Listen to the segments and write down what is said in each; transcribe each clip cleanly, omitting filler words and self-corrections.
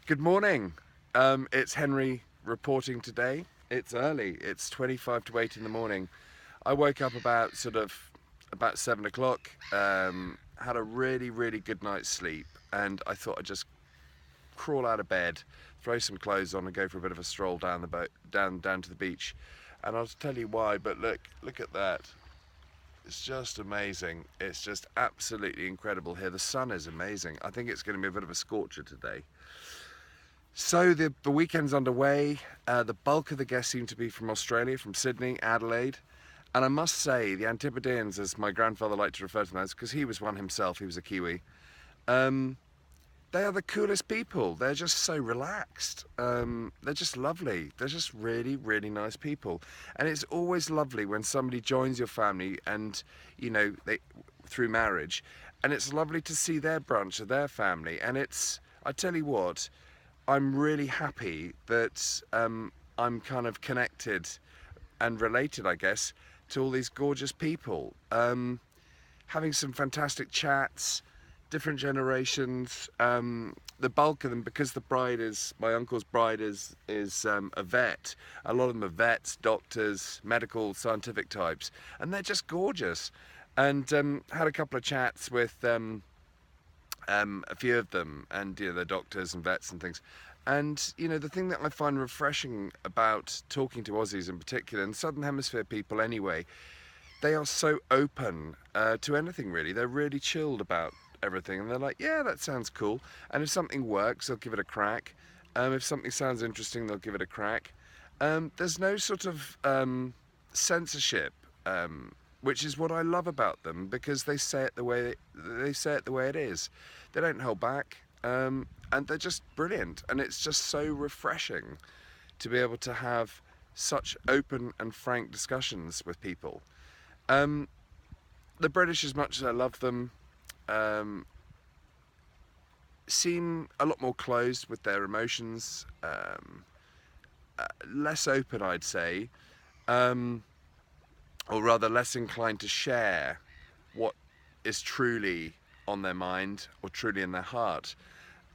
Good morning. It's Henry reporting today. It's early. It's 25 to 8 in the morning. I woke up about 7 o'clock. Had a really good night's sleep, and I thought I'd just crawl out of bed, throw some clothes on, and go for a bit of a stroll down the boat, down to the beach. And I'll tell you why. But look at that. It's just amazing. It's just absolutely incredible here. The sun is amazing. I think it's going to be a bit of a scorcher today. So the weekend's underway. The bulk of the guests seem to be from Australia, from Sydney, Adelaide. And I must say, the Antipodeans, as my grandfather liked to refer to them as, because he was one himself, he was a Kiwi, um, they are the coolest people. They're just so relaxed. They're just lovely. They're just really nice people. And it's always lovely when somebody joins your family and, through marriage. And it's lovely to see their branch of their family. And I tell you what, I'm really happy that I'm kind of connected and related, I guess, to all these gorgeous people. Having some fantastic chats, different generations. The bulk of them, because my uncle's bride is a vet. A lot of them are vets, doctors, medical, scientific types, and they're just gorgeous. And had a couple of chats with a few of them, and they're doctors and vets and things. And the thing that I find refreshing about talking to Aussies in particular, and Southern Hemisphere people anyway, they are so open to anything really. They're really chilled about everything, and they're like, yeah, that sounds cool. And if something works, they'll give it a crack. If something sounds interesting, they'll give it a crack. There's no sort of censorship, which is what I love about them, because they say it the way it is. They don't hold back, and they're just brilliant. And it's just so refreshing to be able to have such open and frank discussions with people. The British, as much as I love them, seem a lot more closed with their emotions, less open, I'd say, or rather less inclined to share what is truly on their mind or truly in their heart.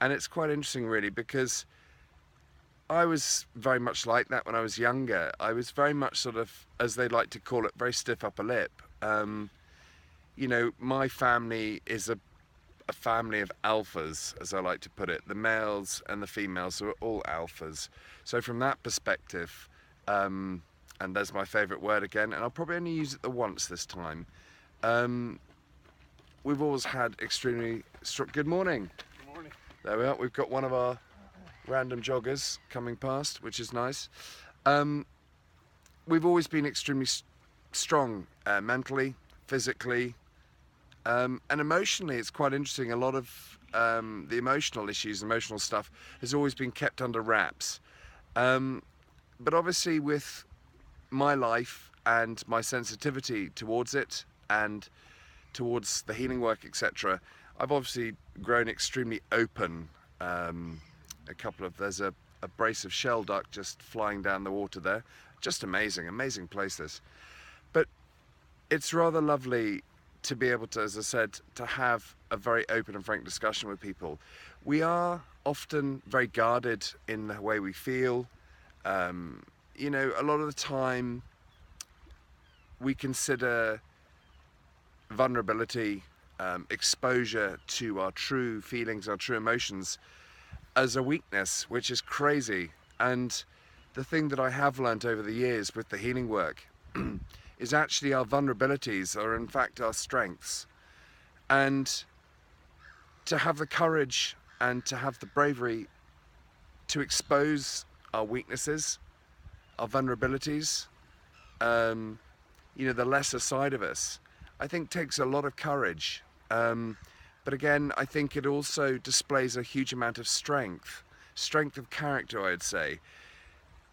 And it's quite interesting really, because I was very much like that when I was younger. I was very much sort of, as they like to call it, very stiff upper lip. My family is a family of alphas, as I like to put it. The males and the females are all alphas. So from that perspective, and there's my favourite word again, and I'll probably only use it the once this time. We've always had extremely strong. Good morning. Good morning. There we are. We've got one of our random joggers coming past, which is nice. We've always been extremely strong mentally, physically, and emotionally. It's quite interesting. A lot of the emotional issues, emotional stuff, has always been kept under wraps. But obviously, with my life and my sensitivity towards it and towards the healing work, etc., I've obviously grown extremely open. There's a brace of shell duck just flying down the water there. Just amazing place this. But it's rather lovely to be able to, as I said, to have a very open and frank discussion with people. We are often very guarded in the way we feel. A lot of the time we consider vulnerability, exposure to our true feelings, our true emotions, as a weakness, which is crazy. And the thing that I have learned over the years with the healing work is actually our vulnerabilities are in fact our strengths. And to have the courage and to have the bravery to expose our weaknesses, our vulnerabilities, the lesser side of us, I think takes a lot of courage. But again, I think it also displays a huge amount of strength of character, I'd say.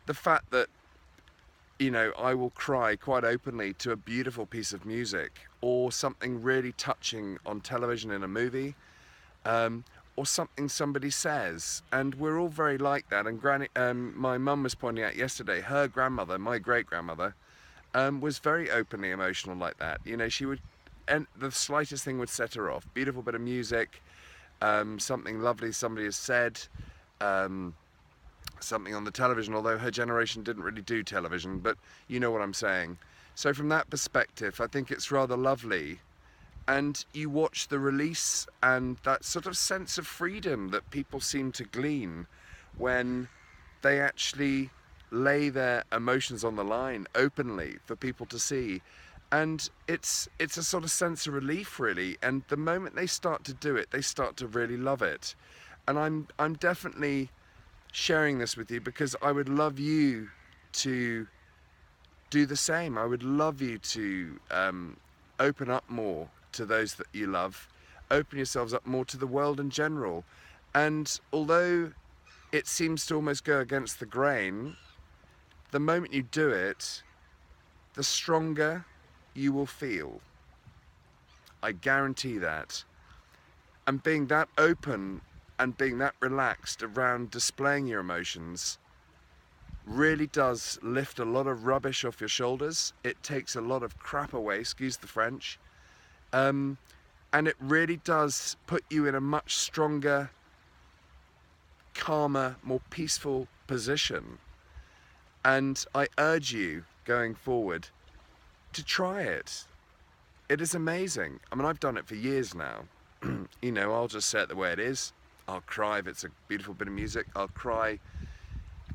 The fact that, I will cry quite openly to a beautiful piece of music, or something really touching on television in a movie, or something somebody says. And we're all very like that. And my mum was pointing out yesterday, her grandmother, my great-grandmother, was very openly emotional like that. She would, and the slightest thing would set her off. Beautiful bit of music, something lovely somebody has said, something on the television, although her generation didn't really do television, but you know what I'm saying. So from that perspective, I think it's rather lovely. And you watch the release and that sort of sense of freedom that people seem to glean when they actually lay their emotions on the line openly for people to see. And it's a sort of sense of relief, really. And the moment they start to do it, they start to really love it. And I'm definitely sharing this with you because I would love you to do the same. I would love you to open up more to those that you love, open yourselves up more to the world in general. And although it seems to almost go against the grain, the moment you do it, the stronger you will feel. I guarantee that. And being that open and being that relaxed around displaying your emotions really does lift a lot of rubbish off your shoulders. It takes a lot of crap away, excuse the French. And it really does put you in a much stronger, calmer, more peaceful position. And I urge you, going forward, to try it. It is amazing. I mean, I've done it for years now. You know, I'll just say it the way it is. I'll cry if it's a beautiful bit of music. I'll cry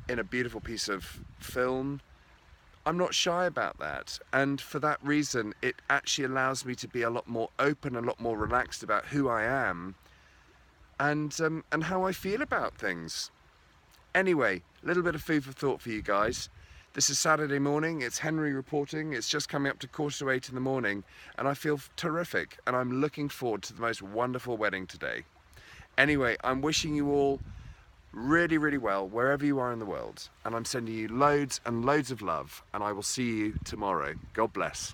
in a beautiful piece of film. I'm not shy about that, and for that reason it actually allows me to be a lot more open, a lot more relaxed about who I am and how I feel about things. Anyway, a little bit of food for thought for you guys. This is Saturday morning, it's Henry reporting, it's just coming up to 7:45 in the morning, and I feel terrific, and I'm looking forward to the most wonderful wedding today. Anyway, I'm wishing you all really, really well wherever you are in the world, and I'm sending you loads and loads of love, and I will see you tomorrow. God bless.